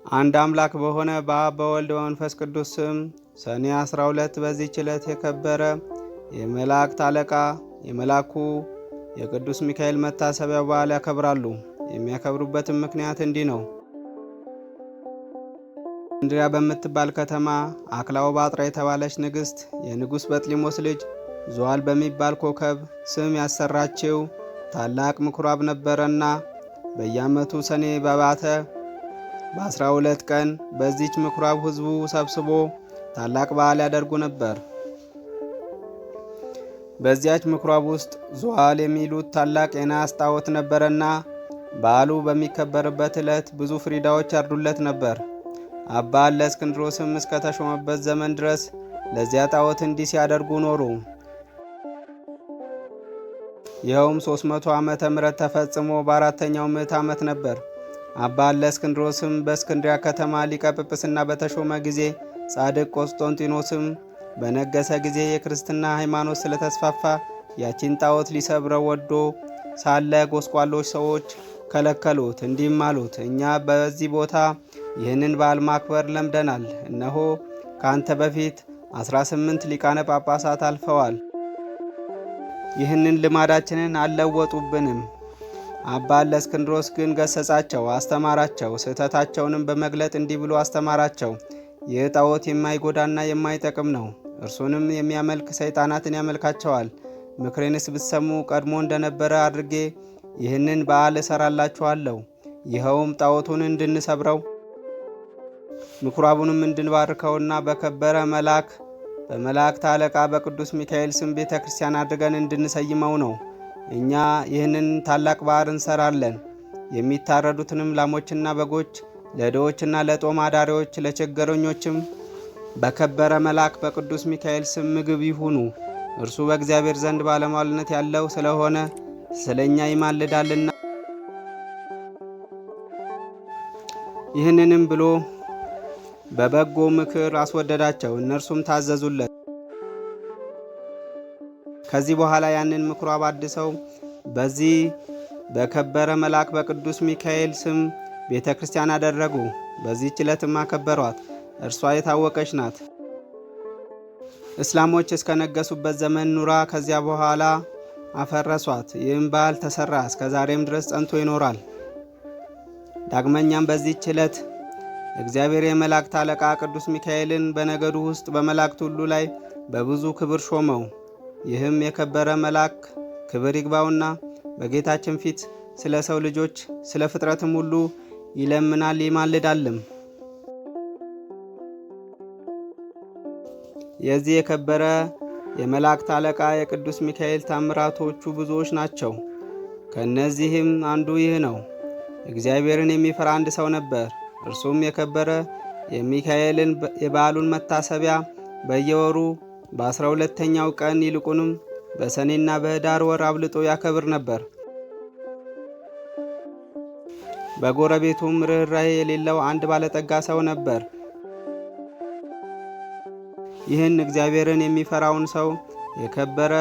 አንድ አምላክ በሆነ በአብ በወልድ በመንፈስ ቅዱስ ስም ሰኔ 12 በዚህች ዕለት የከበረ የመላእክት አለቃ የመልአኩ የቅዱስ ሚካኤል መታሰቢያ በዓል ያከብራሉ። የሚያከብሩበትም ምክንያት እንዲህ ነው። እንድሪያ በምትባል ከተማ አክላኦባጥራ የተባለች ንግሥት የንጉሥ በጥሊሞስ ልጅ ዞዋል በሚባል ኮከብ ስም ያሰራችው ታላቅ ምኩራብ ነበረና በየዓመቱ ሰኔ በባተ በ12 ቀን በዚች ምኩራብ ሕዝቡ ሰብስቦ ታላቅ በዓል ያደርጉ ነበር። በዚያች ምኩራብ ውስጥ ዞዋል የሚሉት ታላቅ የናስ ጣዖት ነበረና በዓሉ በሚከበርበት ዕለት ብዙ ፍሪዳዎች ያርዱለት ነበር። አባ እለእስክንድሮስም እስከ ተሾመበት ዘመን ድረስ ለዚያ ጣዖት እንዲህ ሲያደርጉ ኖሩ። ይኸውም 300 ዓመተ ምህረት ተፈጽሞ በአራተኛው ምዕት ዓመት ነበር። አባ እለእስክንድሮስም በእስክንድሪያ ከተማ ሊቀ ጵጵስና በተሾመ ጊዜ ጻድቅ ቆስጦንጢኖስም በነገሰ ጊዜ የክርስትና ሃይማኖት ስለተስፋፋ ያቺን ጣዖት ሊሰብረው ወዶ ሳለ ጎስቋሎች ሰዎች ከለከሉት። እንዲህም አሉት፣ እኛ በዚህ ቦታ ይህንን በዓል ማክበር ለምደናል። እነሆ ከአንተ በፊት 18 ሊቃነ ጳጳሳት አልፈዋል። ይህንን ልማዳችንን አልለወጡብንም። አባ እለእስክንድሮስ ግን ገሰጻቸው፣ አስተማራቸው። ስህተታቸውንም በመግለጥ እንዲህ ብሎ አስተማራቸው። ይህ ጣዖት የማይጎዳና የማይጠቅም ነው። እርሱንም የሚያመልክ ሰይጣናትን ያመልካቸዋል። ምክሬንስ ብትሰሙ ቀድሞ እንደነበረ አድርጌ ይህንን በዓል እሰራላችኋለሁ። ይኸውም ጣዖቱን እንድንሰብረው ምኩራቡንም እንድንባርከውና በከበረ መልአክ በመላእክት አለቃ በቅዱስ ሚካኤል ስም ቤተ ክርስቲያን አድርገን እንድንሰይመው ነው። እኛ ይህንን ታላቅ በዓል እንሰራለን። የሚታረዱትንም ላሞችና በጎች ለድሆችና ለጦም አዳሪዎች ለችግረኞችም በከበረ መልአክ በቅዱስ ሚካኤል ስም ምግብ ይሁኑ። እርሱ በእግዚአብሔር ዘንድ ባለሟልነት ያለው ስለሆነ ስለ እኛ ይማልዳልና። ይህንንም ብሎ በበጎ ምክር አስወደዳቸው። እነርሱም ታዘዙለት። ከዚህ በኋላ ያንን ምኩራብ አድሰው በዚህ በከበረ መልአክ በቅዱስ ሚካኤል ስም ቤተ ክርስቲያን አደረጉ። በዚህች ዕለትም አከበሯት። እርሷ የታወቀች ናት። እስላሞች እስከነገሱበት ዘመን ኑራ ከዚያ በኋላ አፈረሷት። ይህም በዓል ተሰራ፣ እስከ ዛሬም ድረስ ጸንቶ ይኖራል። ዳግመኛም በዚህች ዕለት እግዚአብሔር የመላእክት አለቃ ቅዱስ ሚካኤልን በነገዱ ውስጥ በመላእክት ሁሉ ላይ በብዙ ክብር ሾመው። ይህም የከበረ መልአክ ክብር ይግባውና በጌታችን ፊት ስለ ሰው ልጆች ስለ ፍጥረትም ሁሉ ይለምናል ይማልዳልም። የዚህ የከበረ የመላእክት አለቃ የቅዱስ ሚካኤል ታምራቶቹ ብዙዎች ናቸው። ከእነዚህም አንዱ ይህ ነው። እግዚአብሔርን የሚፈራ አንድ ሰው ነበር። እርሱም የከበረ የሚካኤልን የበዓሉን መታሰቢያ በየወሩ በ12ኛው ቀን ይልቁንም በሰኔና በኅዳር ወር አብልጦ ያከብር ነበር። በጎረቤቱም ርኅራኄ የሌለው አንድ ባለጠጋ ሰው ነበር። ይህን እግዚአብሔርን የሚፈራውን ሰው የከበረ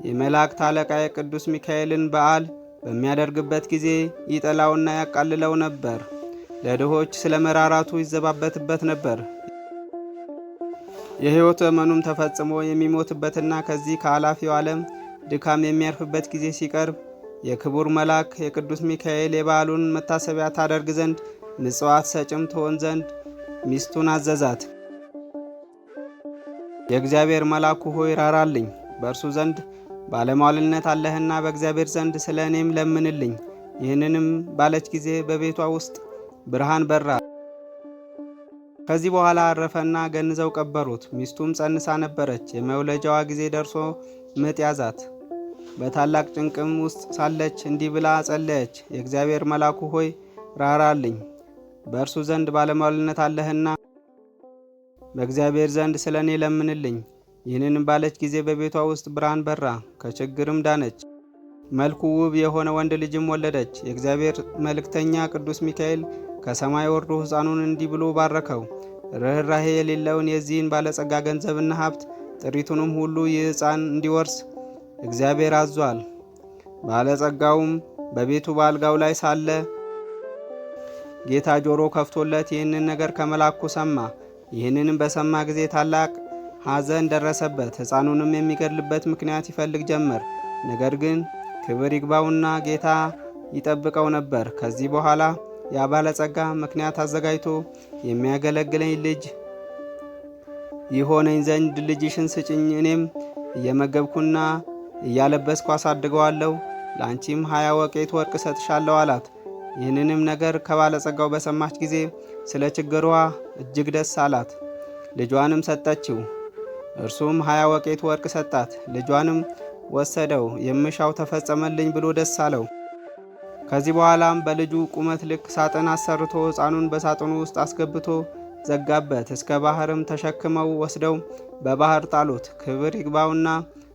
የመላእክት አለቃ የቅዱስ ሚካኤልን በዓል በሚያደርግበት ጊዜ ይጠላውና ያቃልለው ነበር። ለድሆች ስለ መራራቱ ይዘባበትበት ነበር። የሕይወት ዘመኑም ተፈጽሞ የሚሞትበትና ከዚህ ከኃላፊው ዓለም ድካም የሚያርፍበት ጊዜ ሲቀርብ የክቡር መልአክ የቅዱስ ሚካኤል የበዓሉን መታሰቢያ ታደርግ ዘንድ ምጽዋት ሰጭም ትሆን ዘንድ ሚስቱን አዘዛት። የእግዚአብሔር መልአኩ ሆይ ራራልኝ፣ በእርሱ ዘንድ ባለሟልነት አለህና በእግዚአብሔር ዘንድ ስለ እኔም ለምንልኝ። ይህንንም ባለች ጊዜ በቤቷ ውስጥ ብርሃን በራ። ከዚህ በኋላ አረፈና ገንዘው ቀበሩት። ሚስቱም ጸንሳ ነበረች። የመውለጃዋ ጊዜ ደርሶ ምጥ ያዛት። በታላቅ ጭንቅም ውስጥ ሳለች እንዲህ ብላ ጸለየች። የእግዚአብሔር መልአኩ ሆይ ራራልኝ፣ በእርሱ ዘንድ ባለሟልነት አለህና በእግዚአብሔር ዘንድ ስለ እኔ ለምንልኝ። ይህንንም ባለች ጊዜ በቤቷ ውስጥ ብርሃን በራ፣ ከችግርም ዳነች። መልኩ ውብ የሆነ ወንድ ልጅም ወለደች። የእግዚአብሔር መልእክተኛ ቅዱስ ሚካኤል ከሰማይ ወርዶ ሕፃኑን እንዲህ ብሎ ባረከው። ርኅራኄ የሌለውን የዚህን ባለጸጋ ገንዘብና ሀብት ጥሪቱንም ሁሉ ይህ ሕፃን እንዲወርስ እግዚአብሔር አዟል። ባለጸጋውም በቤቱ በአልጋው ላይ ሳለ ጌታ ጆሮ ከፍቶለት ይህንን ነገር ከመላኩ ሰማ። ይህንንም በሰማ ጊዜ ታላቅ ሐዘን ደረሰበት። ሕፃኑንም የሚገድልበት ምክንያት ይፈልግ ጀመር። ነገር ግን ክብር ይግባውና ጌታ ይጠብቀው ነበር። ከዚህ በኋላ ያ ባለጸጋ ምክንያት አዘጋጅቶ የሚያገለግለኝ ልጅ ይሆነኝ ዘንድ ልጅሽን ስጭኝ፣ እኔም እየመገብኩና እያለበስኩ አሳድገዋለሁ፣ ለአንቺም 20 ወቄት ወርቅ ሰጥሻለሁ አላት። ይህንንም ነገር ከባለጸጋው በሰማች ጊዜ ስለ ችግሯ እጅግ ደስ አላት። ልጇንም ሰጠችው። እርሱም 20 ወቄት ወርቅ ሰጣት። ልጇንም ወሰደው። የምሻው ተፈጸመልኝ ብሎ ደስ አለው። ከዚህ በኋላም በልጁ ቁመት ልክ ሳጥን አሰርቶ ሕፃኑን በሳጥኑ ውስጥ አስገብቶ ዘጋበት። እስከ ባህርም ተሸክመው ወስደው በባህር ጣሉት። ክብር ይግባውና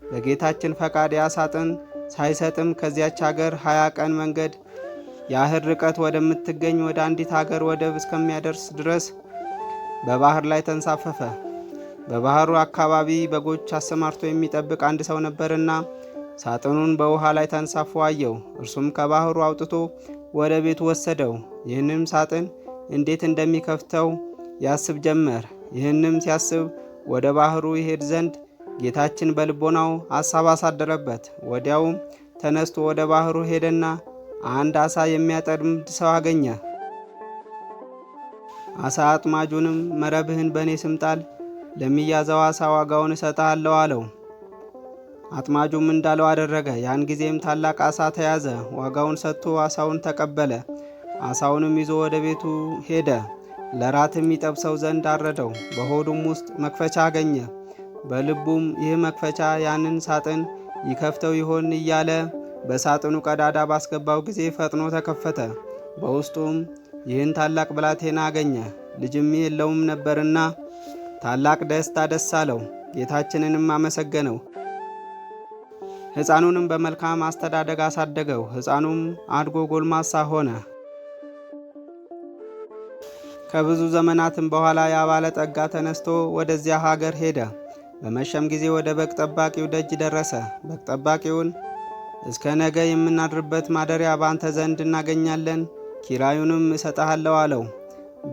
በጌታችን ፈቃድ ያ ሳጥን ሳይሰጥም ከዚያች ሀገር 20 ቀን መንገድ ያህል ርቀት ወደምትገኝ ወደ አንዲት ሀገር ወደብ እስከሚያደርስ ድረስ በባህር ላይ ተንሳፈፈ። በባህሩ አካባቢ በጎች አሰማርቶ የሚጠብቅ አንድ ሰው ነበርና ሳጥኑን በውሃ ላይ ተንሳፎ አየው። እርሱም ከባህሩ አውጥቶ ወደ ቤቱ ወሰደው። ይህንም ሳጥን እንዴት እንደሚከፍተው ያስብ ጀመር። ይህንም ሲያስብ ወደ ባህሩ ይሄድ ዘንድ ጌታችን በልቦናው ሐሳብ አሳደረበት። ወዲያውም ተነስቶ ወደ ባህሩ ሄደና አንድ አሳ የሚያጠምድ ሰው አገኘ። አሳ አጥማጁንም መረብህን በእኔ ስም ጣል፣ ለሚያዘው አሳ ዋጋውን እሰጥሃለሁ አለው። አጥማጁም እንዳለው አደረገ። ያን ጊዜም ታላቅ አሳ ተያዘ። ዋጋውን ሰጥቶ አሳውን ተቀበለ። አሳውንም ይዞ ወደ ቤቱ ሄደ። ለራትም ይጠብሰው ዘንድ አረደው። በሆዱም ውስጥ መክፈቻ አገኘ። በልቡም ይህ መክፈቻ ያንን ሳጥን ይከፍተው ይሆን እያለ በሳጥኑ ቀዳዳ ባስገባው ጊዜ ፈጥኖ ተከፈተ። በውስጡም ይህን ታላቅ ብላቴና አገኘ። ልጅም የለውም ነበርና ታላቅ ደስታ ደስ አለው። ጌታችንንም አመሰገነው። ሕፃኑንም በመልካም አስተዳደግ አሳደገው። ሕፃኑም አድጎ ጎልማሳ ሆነ። ከብዙ ዘመናትም በኋላ ያ ባለጠጋ ተነስቶ ወደዚያ ሀገር ሄደ። በመሸም ጊዜ ወደ በግ ጠባቂው ደጅ ደረሰ። በግ ጠባቂውን እስከ ነገ የምናድርበት ማደሪያ ባንተ ዘንድ እናገኛለን፣ ኪራዩንም እሰጥሃለሁ አለው።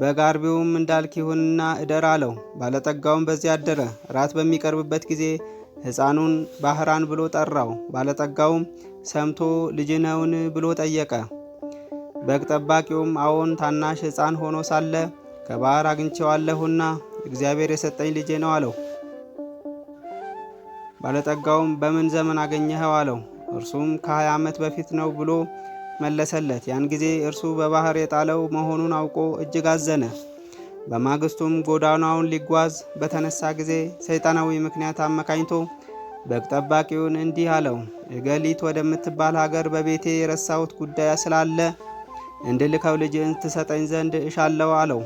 በግ አርቢውም እንዳልክ ይሁንና እደር አለው። ባለጠጋውም በዚያ አደረ። ራት በሚቀርብበት ጊዜ ሕፃኑን ባህራን ብሎ ጠራው። ባለጠጋውም ሰምቶ ልጅ ነውን ብሎ ጠየቀ። በግ ጠባቂውም አዎን፣ ታናሽ ሕፃን ሆኖ ሳለ ከባህር አግኝቼዋለሁና እግዚአብሔር የሰጠኝ ልጄ ነው አለው። ባለጠጋውም በምን ዘመን አገኘኸው አለው። እርሱም ከ20 ዓመት በፊት ነው ብሎ መለሰለት። ያን ጊዜ እርሱ በባህር የጣለው መሆኑን አውቆ እጅግ አዘነ። በማግስቱም ጎዳናውን ሊጓዝ በተነሳ ጊዜ ሰይጣናዊ ምክንያት አመካኝቶ በግ ጠባቂውን እንዲህ አለው፣ እገሊት ወደምትባል ሀገር በቤቴ የረሳሁት ጉዳይ ስላለ እንድልከው ልጅን ትሰጠኝ ዘንድ እሻለሁ አለው።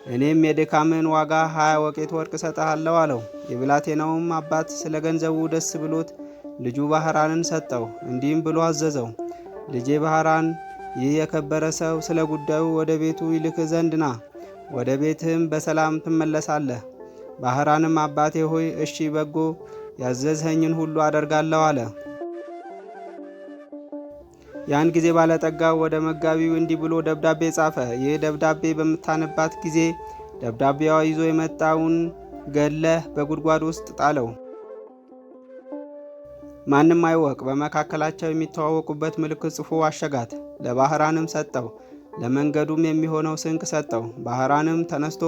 እኔም የድካምን ዋጋ 20 ወቄት ወርቅ እሰጥሃለሁ አለው። የብላቴናውም አባት ስለ ገንዘቡ ደስ ብሎት ልጁ ባህራንን ሰጠው። እንዲህም ብሎ አዘዘው፣ ልጄ ባህራን፣ ይህ የከበረ ሰው ስለ ጉዳዩ ወደ ቤቱ ይልክ ዘንድ ና፣ ወደ ቤትህም በሰላም ትመለሳለህ። ባህራንም አባቴ ሆይ እሺ፣ በጎ ያዘዝኸኝን ሁሉ አደርጋለሁ አለ። ያን ጊዜ ባለጠጋው ወደ መጋቢው እንዲህ ብሎ ደብዳቤ ጻፈ። ይህ ደብዳቤ በምታነባት ጊዜ ደብዳቤዋ ይዞ የመጣውን ገለህ በጉድጓድ ውስጥ ጣለው፣ ማንም አይወቅ። በመካከላቸው የሚተዋወቁበት ምልክት ጽፎ አሸጋት። ለባህራንም ሰጠው። ለመንገዱም የሚሆነው ስንቅ ሰጠው። ባህራንም ተነስቶ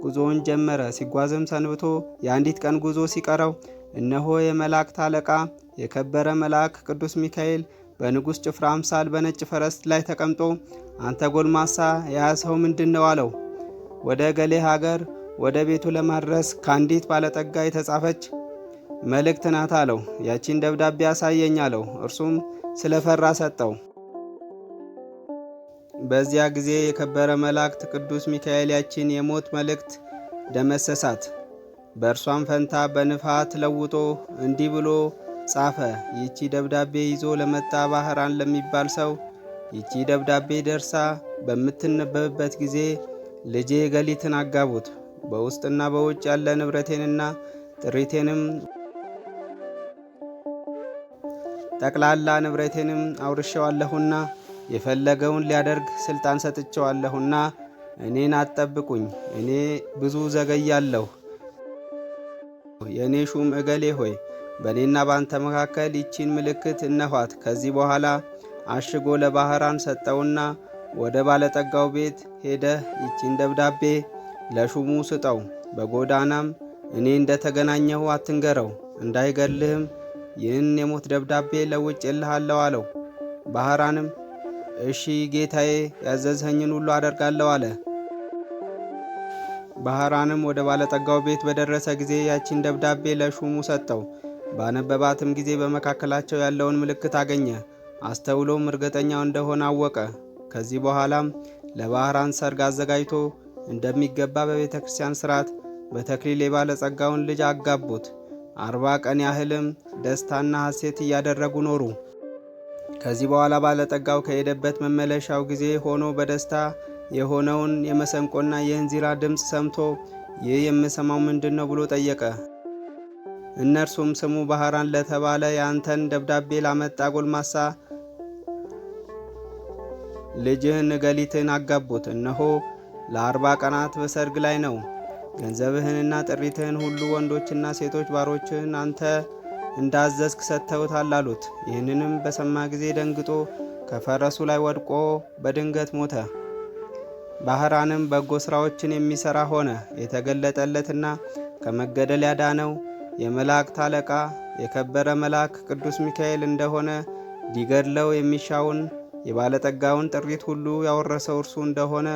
ጉዞውን ጀመረ። ሲጓዝም ሰንብቶ የአንዲት ቀን ጉዞ ሲቀረው እነሆ የመላእክት አለቃ የከበረ መልአክ ቅዱስ ሚካኤል በንጉሥ ጭፍራ አምሳል በነጭ ፈረስ ላይ ተቀምጦ አንተ ጎልማሳ የያዝኸው ምንድን ነው አለው። ወደ ገሌ ሀገር ወደ ቤቱ ለማድረስ ከአንዲት ባለጠጋ የተጻፈች መልእክት ናት አለው። ያቺን ደብዳቤ አሳየኝ አለው። እርሱም ስለፈራ ሰጠው። በዚያ ጊዜ የከበረ መላእክት ቅዱስ ሚካኤል ያቺን የሞት መልእክት ደመሰሳት። በእርሷም ፈንታ በንፋት ለውጦ እንዲህ ብሎ ጻፈ። ይቺ ደብዳቤ ይዞ ለመጣ ባህራን ለሚባል ሰው ይቺ ደብዳቤ ደርሳ በምትነበብበት ጊዜ ልጄ ገሊትን አጋቡት። በውስጥና በውጭ ያለ ንብረቴንና ጥሪቴንም ጠቅላላ ንብረቴንም አውርሼዋለሁና የፈለገውን ሊያደርግ ሥልጣን ሰጥቼዋለሁና እኔን አትጠብቁኝ፣ እኔ ብዙ ዘገያለሁ። የእኔ ሹም እገሌ ሆይ በእኔና ባንተ መካከል ይቺን ምልክት እነኋት። ከዚህ በኋላ አሽጎ ለባህራን ሰጠውና ወደ ባለጠጋው ቤት ሄደህ ይቺን ደብዳቤ ለሹሙ ስጠው። በጎዳናም እኔ እንደ ተገናኘሁ አትንገረው፣ እንዳይገልህም ይህን የሞት ደብዳቤ ለውጬልሃለሁ አለው። ባህራንም እሺ ጌታዬ፣ ያዘዝኸኝን ሁሉ አደርጋለሁ አለ። ባህራንም ወደ ባለጠጋው ቤት በደረሰ ጊዜ ያቺን ደብዳቤ ለሹሙ ሰጠው። ባነበባትም ጊዜ በመካከላቸው ያለውን ምልክት አገኘ። አስተውሎም እርግጠኛው እንደሆነ አወቀ። ከዚህ በኋላም ለባህራን ሰርግ አዘጋጅቶ እንደሚገባ በቤተ ክርስቲያን ሥርዓት በተክሊል የባለጸጋውን ልጅ አጋቡት። 40 ቀን ያህልም ደስታና ሐሴት እያደረጉ ኖሩ። ከዚህ በኋላ ባለጠጋው ከሄደበት መመለሻው ጊዜ ሆኖ በደስታ የሆነውን የመሰንቆና የእንዚራ ድምፅ ሰምቶ ይህ የምሰማው ምንድን ነው ብሎ ጠየቀ። እነርሱም ስሙ ባህራን ለተባለ የአንተን ደብዳቤ ላመጣ ጎልማሳ ልጅህን እገሊትን አጋቡት። እነሆ ለ40 ቀናት በሰርግ ላይ ነው። ገንዘብህንና ጥሪትህን ሁሉ ወንዶችና ሴቶች ባሮችህን አንተ እንዳዘዝክ ሰጥተውታል አሉት። ይህንንም በሰማ ጊዜ ደንግጦ ከፈረሱ ላይ ወድቆ በድንገት ሞተ። ባህራንም በጎ ሥራዎችን የሚሠራ ሆነ። የተገለጠለትና ከመገደል ያዳነው የመላእክት አለቃ የከበረ መልአክ ቅዱስ ሚካኤል እንደሆነ ሊገድለው የሚሻውን የባለጠጋውን ጥሪት ሁሉ ያወረሰው እርሱ እንደሆነ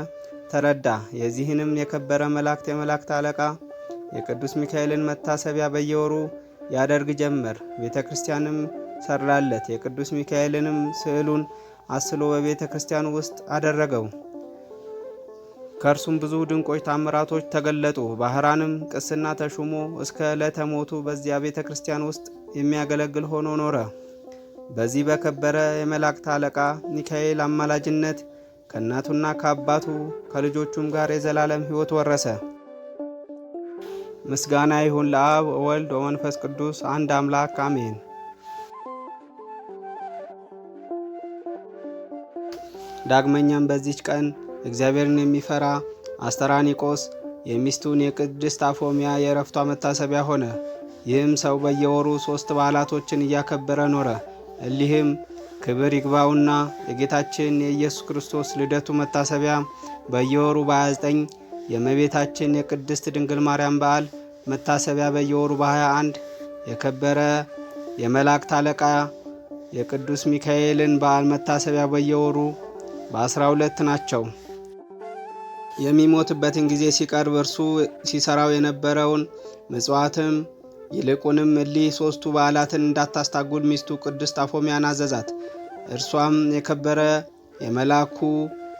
ተረዳ። የዚህንም የከበረ መላእክት የመላእክት አለቃ የቅዱስ ሚካኤልን መታሰቢያ በየወሩ ያደርግ ጀመር። ቤተ ክርስቲያንም ሰራለት። የቅዱስ ሚካኤልንም ስዕሉን አስሎ በቤተ ክርስቲያኑ ውስጥ አደረገው። ከእርሱም ብዙ ድንቆች ታምራቶች ተገለጡ። ባህራንም ቅስና ተሹሞ እስከ ዕለተ ሞቱ በዚያ ቤተ ክርስቲያን ውስጥ የሚያገለግል ሆኖ ኖረ። በዚህ በከበረ የመላእክት አለቃ ሚካኤል አማላጅነት ከእናቱና ከአባቱ ከልጆቹም ጋር የዘላለም ሕይወት ወረሰ። ምስጋና ይሁን ለአብ ወወልድ ወመንፈስ ቅዱስ አንድ አምላክ አሜን። ዳግመኛም በዚች ቀን እግዚአብሔርን የሚፈራ አስተራኒቆስ የሚስቱን የቅድስት አፎሚያ የዕረፍቷ መታሰቢያ ሆነ። ይህም ሰው በየወሩ 3 በዓላቶችን እያከበረ ኖረ። እሊህም ክብር ይግባውና የጌታችን የኢየሱስ ክርስቶስ ልደቱ መታሰቢያ በየወሩ በ29፣ የእመቤታችን የቅድስት ድንግል ማርያም በዓል መታሰቢያ በየወሩ በ21፣ የከበረ የመላእክት አለቃ የቅዱስ ሚካኤልን በዓል መታሰቢያ በየወሩ በ12 ናቸው። የሚሞትበትን ጊዜ ሲቀርብ እርሱ ሲሰራው የነበረውን ምጽዋትም ይልቁንም እሊህ 3ቱ በዓላትን እንዳታስታጉል ሚስቱ ቅድስት አፎሚያን አዘዛት። እርሷም የከበረ የመልአኩ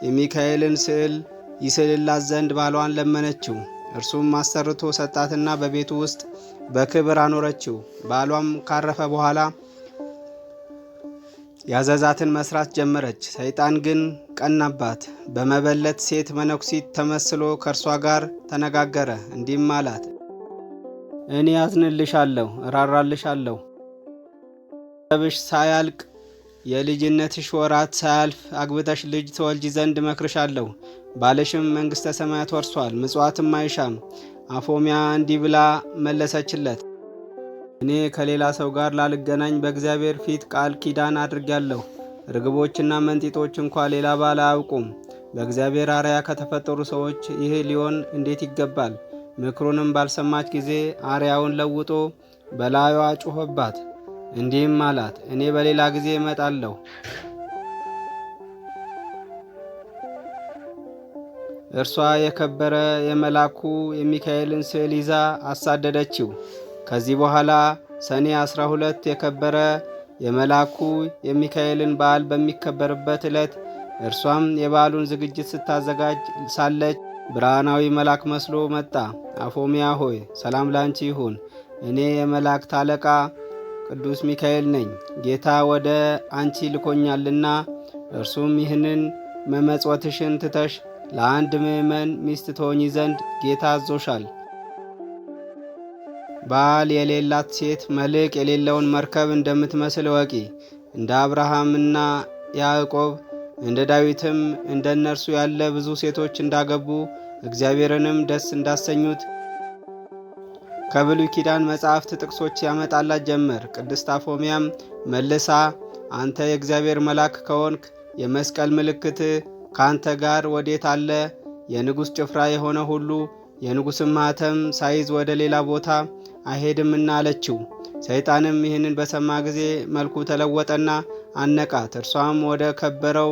የሚካኤልን ስዕል ይስልላት ዘንድ ባሏን ለመነችው። እርሱም አሰርቶ ሰጣትና በቤቱ ውስጥ በክብር አኖረችው። ባሏም ካረፈ በኋላ ያዘዛትን መስራት ጀመረች። ሰይጣን ግን ቀናባት። በመበለት ሴት መነኩሲት ተመስሎ ከእርሷ ጋር ተነጋገረ። እንዲህም አላት፣ እኔ ያዝንልሻለሁ፣ እራራልሻለሁ። ጠብሽ ሳያልቅ የልጅነትሽ ወራት ሳያልፍ አግብተሽ ልጅ ትወልጂ ዘንድ መክርሻለሁ። ባልሽም መንግሥተ ሰማያት ወርሷል፣ ምጽዋትም አይሻም። አፎሚያ እንዲህ ብላ መለሰችለት፣ እኔ ከሌላ ሰው ጋር ላልገናኝ በእግዚአብሔር ፊት ቃል ኪዳን አድርጌያለሁ። ርግቦችና መንጢጦች እንኳ ሌላ ባል አያውቁም። በእግዚአብሔር አርአያ ከተፈጠሩ ሰዎች ይህ ሊሆን እንዴት ይገባል? ምክሩንም ባልሰማች ጊዜ አርያውን ለውጦ በላዩዋ ጮኸባት። እንዲህም አላት፣ እኔ በሌላ ጊዜ እመጣለሁ። እርሷ የከበረ የመልአኩ የሚካኤልን ስዕል ይዛ አሳደደችው። ከዚህ በኋላ ሰኔ 12 የከበረ የመልአኩ የሚካኤልን በዓል በሚከበርበት ዕለት እርሷም የበዓሉን ዝግጅት ስታዘጋጅ ሳለች ብርሃናዊ መልአክ መስሎ መጣ። አፎሚያ ሆይ ሰላም ላንቺ ይሁን፣ እኔ የመላእክት አለቃ ቅዱስ ሚካኤል ነኝ። ጌታ ወደ አንቺ ልኮኛልና እርሱም ይህንን መመጽወትሽን ትተሽ ለአንድ ምእመን ሚስት ትሆኚ ዘንድ ጌታ አዞሻል። ባል የሌላት ሴት መልሕቅ የሌለውን መርከብ እንደምትመስል እወቂ። እንደ አብርሃምና ያዕቆብ እንደ ዳዊትም እንደ እነርሱ ያለ ብዙ ሴቶች እንዳገቡ እግዚአብሔርንም ደስ እንዳሰኙት ከብሉይ ኪዳን መጻሕፍት ጥቅሶች ያመጣላት ጀመር። ቅድስት አፎሚያም መልሳ አንተ የእግዚአብሔር መልአክ ከሆንክ የመስቀል ምልክት ካንተ ጋር ወዴት አለ? የንጉሥ ጭፍራ የሆነ ሁሉ የንጉሥም ማኅተም ሳይዝ ወደ ሌላ ቦታ አይሄድምና አለችው። ሰይጣንም ይህንን በሰማ ጊዜ መልኩ ተለወጠና አነቃት። እርሷም ወደ ከበረው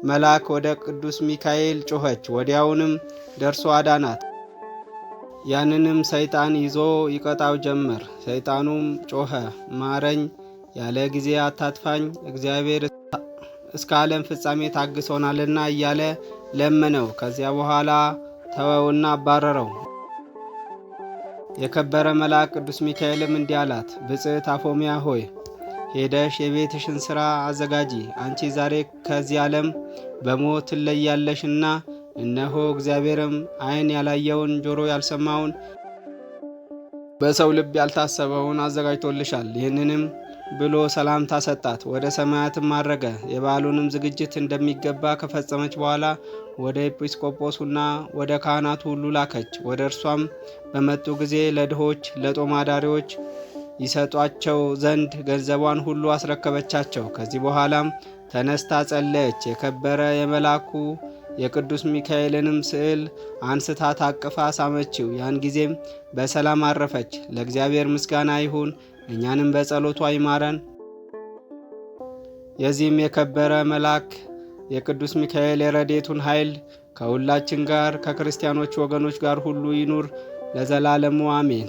መልአክ ወደ ቅዱስ ሚካኤል ጮኸች። ወዲያውንም ደርሶ አዳናት። ያንንም ሰይጣን ይዞ ይቀጣው ጀመር። ሰይጣኑም ጮኸ፣ ማረኝ፣ ያለ ጊዜ አታጥፋኝ፣ እግዚአብሔር እስከ ዓለም ፍጻሜ ታግሶናልና እያለ ለመነው። ከዚያ በኋላ ተወውና አባረረው። የከበረ መልአክ ቅዱስ ሚካኤልም እንዲህ አላት፣ ብጽዕት አፎሚያ ሆይ ሄደሽ የቤትሽን ሥራ አዘጋጂ። አንቺ ዛሬ ከዚህ ዓለም በሞት ትለያለሽና እነሆ እግዚአብሔርም ዓይን ያላየውን ጆሮ ያልሰማውን በሰው ልብ ያልታሰበውን አዘጋጅቶልሻል። ይህንንም ብሎ ሰላምታ ሰጣት። ወደ ሰማያትም አረገ። የበዓሉንም ዝግጅት እንደሚገባ ከፈጸመች በኋላ ወደ ኤጲስቆጶሱና ወደ ካህናቱ ሁሉ ላከች። ወደ እርሷም በመጡ ጊዜ ለድሆች ለጦም አዳሪዎች ይሰጧቸው ዘንድ ገንዘቧን ሁሉ አስረከበቻቸው። ከዚህ በኋላም ተነስታ ጸለየች። የከበረ የመልአኩ የቅዱስ ሚካኤልንም ስዕል አንስታ ታቅፋ ሳመችው። ያን ጊዜም በሰላም አረፈች። ለእግዚአብሔር ምስጋና ይሁን፣ እኛንም በጸሎቷ ይማረን። የዚህም የከበረ መልአክ የቅዱስ ሚካኤል የረድኤቱን ኃይል ከሁላችን ጋር ከክርስቲያኖች ወገኖች ጋር ሁሉ ይኑር ለዘላለሙ አሜን።